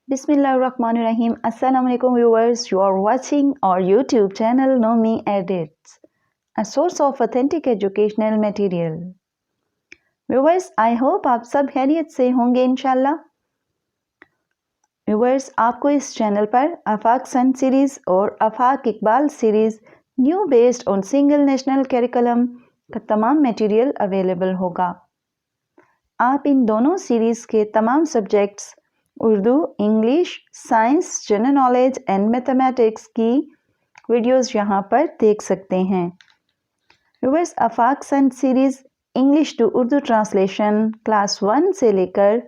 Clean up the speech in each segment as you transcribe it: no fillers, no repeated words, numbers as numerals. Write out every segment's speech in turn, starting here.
Bismillahirrahmanirrahim. Assalamu alaikum viewers. You are watching our YouTube channel Nomi Edits, a source of authentic educational material. Viewers, I hope आप सब खैरियत से होंगे इंशाल्लाह। Viewers, आपको इस चैनल पर आफाक सन सीरीज़ और Afaq Iqbal series new based on single national curriculum का तमाम मटेरियल अवेलेबल होगा। आप इन दोनों सीरीज़ के तमाम subjects Urdu, English, science, general knowledge and mathematics की वीडियोस यहाँ पर देख सकते हैं। Viewers, Afaq sun series English to Urdu translation class 1 से लेकर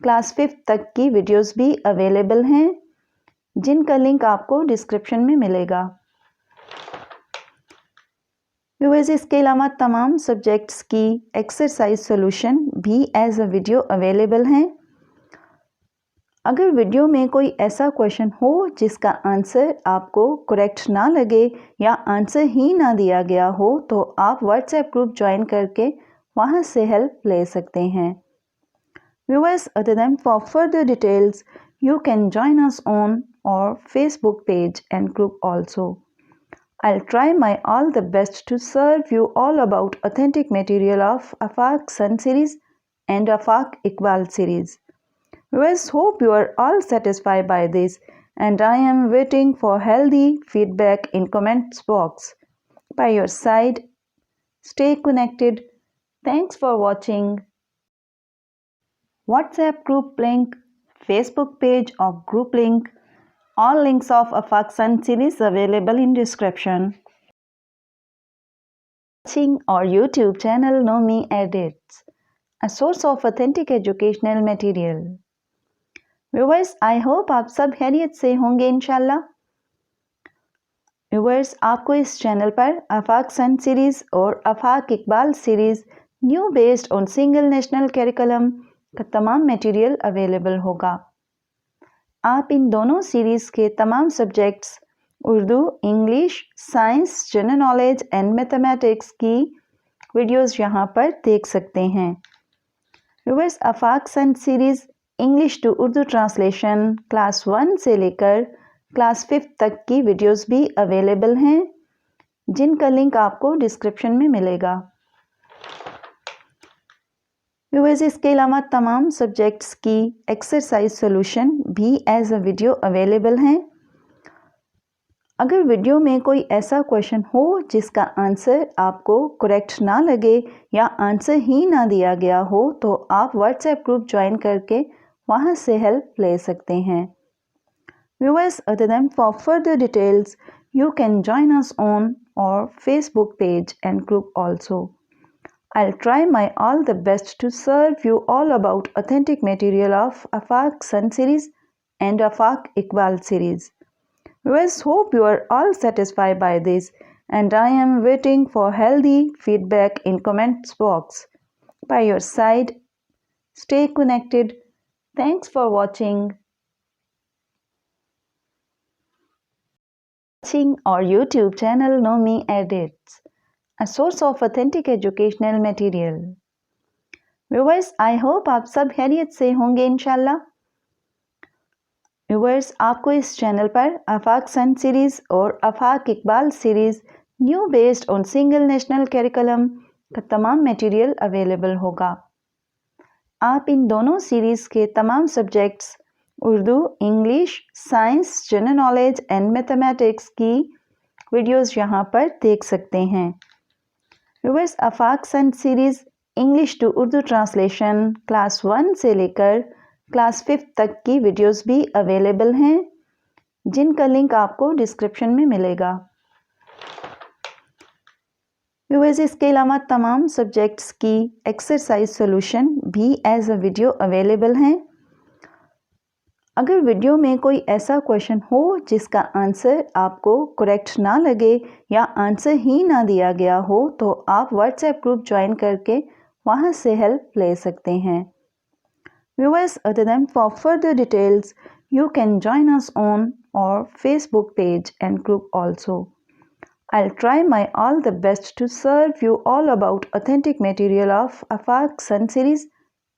क्लास 5 तक की वीडियोस भी अवेलेबल हैं, जिनका लिंक आपको डिस्क्रिप्शन में मिलेगा। व्यूअर्स, इसके अलावा तमाम सब्जेक्ट्स की एक्सरसाइज सॉल्यूशन भी एज अ वीडियो अवेलेबल हैं। अगर वीडियो में कोई ऐसा क्वेश्चन हो जिसका आंसर आपको करेक्ट ना लगे या आंसर ही ना दिया गया हो, तो आप व्हाट्सएप ग्रुप ज्वाइन करके वहां से हेल्प ले सकते हैं। Viewers, other than for further details you can join us on our Facebook page and group also. I'll try my all the best to serve you all about authentic material of Afaq Sun series and Afaq Iqbal series. Viewers, hope you are all satisfied by this, and I am waiting for healthy feedback in comments box. By your side, stay connected. Thanks for watching. WhatsApp group link, Facebook page or group link, all links of Afaq Sun series available in description. Watching our YouTube channel Nomi Edits, a source of authentic educational material. Viewers, I hope आप सब खैरियत से होंगे इंशाल्लाह। Viewers, आपको इस channel पर आफाक sun series और Afaq Iqbal series new based on single national curriculum का तमाम मटेरियल अवेलेबल होगा। आप इन दोनों सीरीज़ के तमाम subjects Urdu, English, science, general knowledge and mathematics की वीडियोस यहाँ पर देख सकते हैं। Viewers, Afaq sun series English to Urdu translation class 1 से लेकर क्लास 5 तक की वीडियोस भी अवेलेबल हैं, जिनका लिंक आपको डिस्क्रिप्शन में मिलेगा। व्यूअर्स, इसके अलावा तमाम सब्जेक्ट्स की एक्सरसाइज सॉल्यूशन भी एज अ वीडियो अवेलेबल हैं। अगर वीडियो में कोई ऐसा क्वेश्चन हो जिसका आंसर आपको करेक्ट ना लगे या आंसर ही ना दिया गया हो, तो आप व्हाट्सएप ग्रुप ज्वाइन करके वहां से हेल्प ले सकते हैं। Viewers, other than for further details you can join us on our Facebook page and group also. I'll try my all the best to serve you all about authentic material of Afaq Sun series and Afaq Iqbal series. Viewers, hope you are all satisfied by this, and I am waiting for healthy feedback in comments box. By your side, stay connected. Thanks for watching. Watching our YouTube channel Nomi Edits, a source of authentic educational material. Viewers, I hope आप सब खैरियत से होंगे इंशाल्लाह। Viewers, आपको इस channel पर आफाक sun series और Afaq Iqbal series new based on single national curriculum का तमाम मटेरियल अवेलेबल होगा। आप इन दोनों सीरीज़ के तमाम subjects Urdu, English, science, general knowledge and mathematics की वीडियोस यहाँ पर देख सकते हैं। Viewers, Afaq sun series English to Urdu translation class 1 से लेकर क्लास 5 तक की वीडियोस भी अवेलेबल हैं, जिनका लिंक आपको डिस्क्रिप्शन में मिलेगा। व्यूअर्स, इसके अलावा तमाम सब्जेक्ट्स की एक्सरसाइज सॉल्यूशन भी एज अ वीडियो अवेलेबल हैं। अगर वीडियो में कोई ऐसा क्वेश्चन हो जिसका आंसर आपको करेक्ट ना लगे या आंसर ही ना दिया गया हो, तो आप व्हाट्सएप ग्रुप ज्वाइन करके वहां से हेल्प ले सकते हैं। Viewers, other than for further details you can join us on our Facebook page and group also. I'll try my all the best to serve you all about authentic material of Afaq Sun series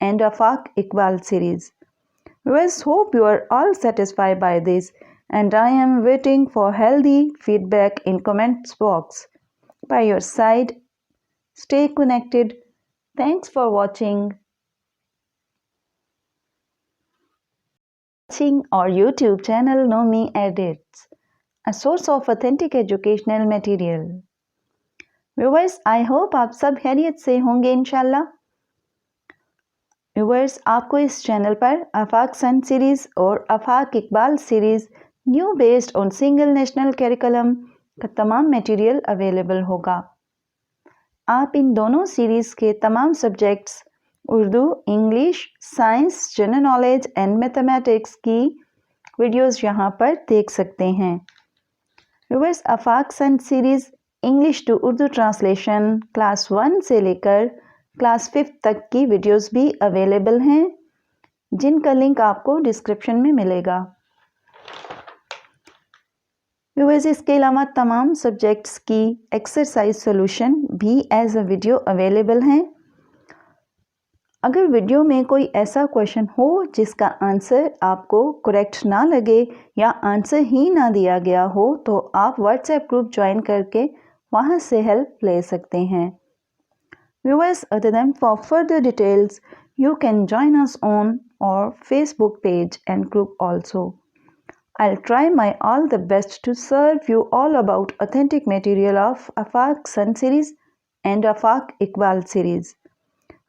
and Afaq Iqbal series. Viewers, hope you are all satisfied by this, and I am waiting for healthy feedback in comments box. By your side, stay connected. Thanks for watching our YouTube channel Know Me Edits, a source of authentic educational material. Viewers, I hope आप सब खैरियत से होंगे इंशाल्लाह। Viewers, आपको इस channel पर आफाक sun series और Afaq Iqbal series new based on single national curriculum का तमाम मटेरियल अवेलेबल होगा। आप इन दोनों सीरीज़ के तमाम subjects Urdu, English, science, general knowledge and mathematics की वीडियोस यहां पर देख सकते हैं। Viewers, Afaq sun series English to Urdu translation class 1 से लेकर क्लास 5 तक की वीडियोस भी अवेलेबल हैं, जिनका लिंक आपको डिस्क्रिप्शन में मिलेगा। व्यूअर्स, इसके अलावा तमाम सब्जेक्ट्स की एक्सरसाइज सॉल्यूशन भी एज अ वीडियो अवेलेबल हैं। अगर वीडियो में कोई ऐसा क्वेश्चन हो जिसका आंसर आपको करेक्ट ना लगे या आंसर ही ना दिया गया हो, तो आप व्हाट्सएप ग्रुप ज्वाइन करके वहां से हेल्प ले सकते हैं। Viewers, other than for further details, you can join us on our Facebook page and group also. I'll try my all the best to serve you all about authentic material of Afaq Sun series and Afaq Iqbal series.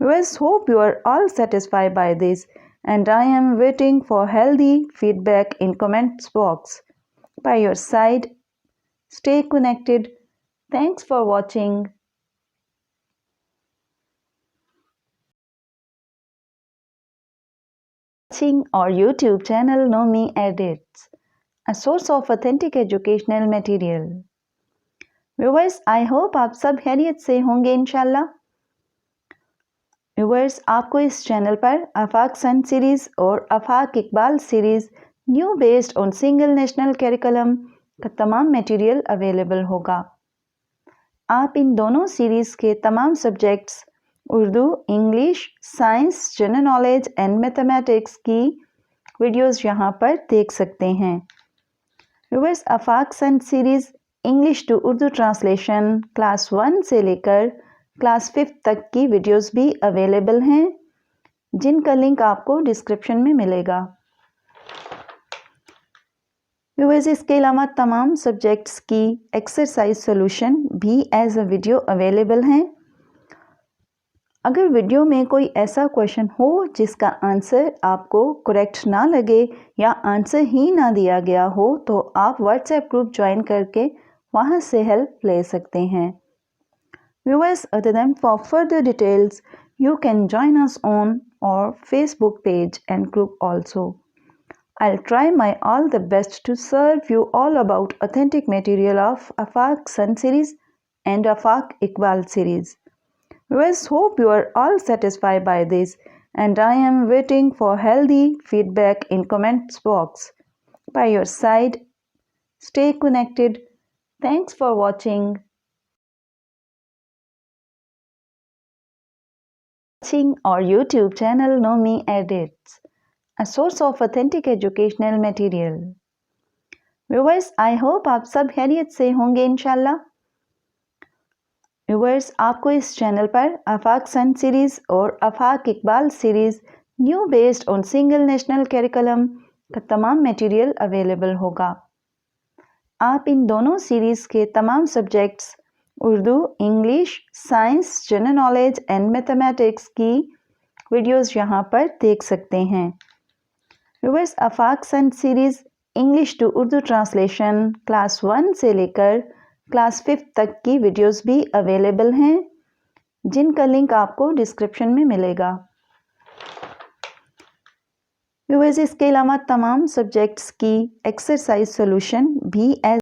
Viewers, hope you are all satisfied by this, and I am waiting for healthy feedback in comments box. By your side, stay connected. Thanks for watching. Our YouTube channel Know Me Edits, a source of authentic educational material. Viewers, I hope आप सब खैरियत से होंगे इंशाल्लाह। Viewers, आपको इस channel पर आफाक sun series और Afaq Iqbal series new based on single national curriculum का तमाम मटेरियल अवेलेबल होगा। आप इन दोनों सीरीज़ के तमाम subjects Urdu, English, science, general knowledge and mathematics की वीडियोस यहां पर देख सकते हैं। Viewers, Afaq sun series English to Urdu translation class 1 से लेकर क्लास 5 तक की वीडियोस भी अवेलेबल हैं, जिनका लिंक आपको डिस्क्रिप्शन में मिलेगा। व्यूअर्स, इसके अलावा तमाम सब्जेक्ट्स की एक्सरसाइज सॉल्यूशन भी एज अ वीडियो अवेलेबल हैं। अगर वीडियो में कोई ऐसा क्वेश्चन हो जिसका आंसर आपको करेक्ट ना लगे या आंसर ही ना दिया गया हो, तो आप व्हाट्सएप ग्रुप ज्वाइन करके वहां से हेल्प ले सकते हैं। Viewers, other than for further details, you can join us on our Facebook page and group also. I'll try my all the best to serve you all about authentic material of Afaq Sun series and Afaq Iqbal series. Viewers, hope you are all satisfied by this, and I am waiting for healthy feedback in comments box. By your side, stay connected. Thanks for watching. Our YouTube channel Know Me Edits, a source of authentic educational material. Viewers, I hope आप सब खैरियत से होंगे इंशाल्लाह। Viewers, आपको इस channel पर आफाक sun series और Afaq Iqbal series new based on single national curriculum का तमाम मटेरियल अवेलेबल होगा। आप इन दोनों सीरीज़ के तमाम subjects Urdu, English, science, general knowledge and mathematics की वीडियोस यहां पर देख सकते हैं। Viewers, Afaq sun series English to Urdu translation class 1 से लेकर क्लास 5 तक की वीडियोस भी अवेलेबल हैं, जिनका लिंक आपको डिस्क्रिप्शन में मिलेगा। व्यूअर्स, इसके अलावा तमाम सब्जेक्ट्स की एक्सरसाइज सॉल्यूशन भी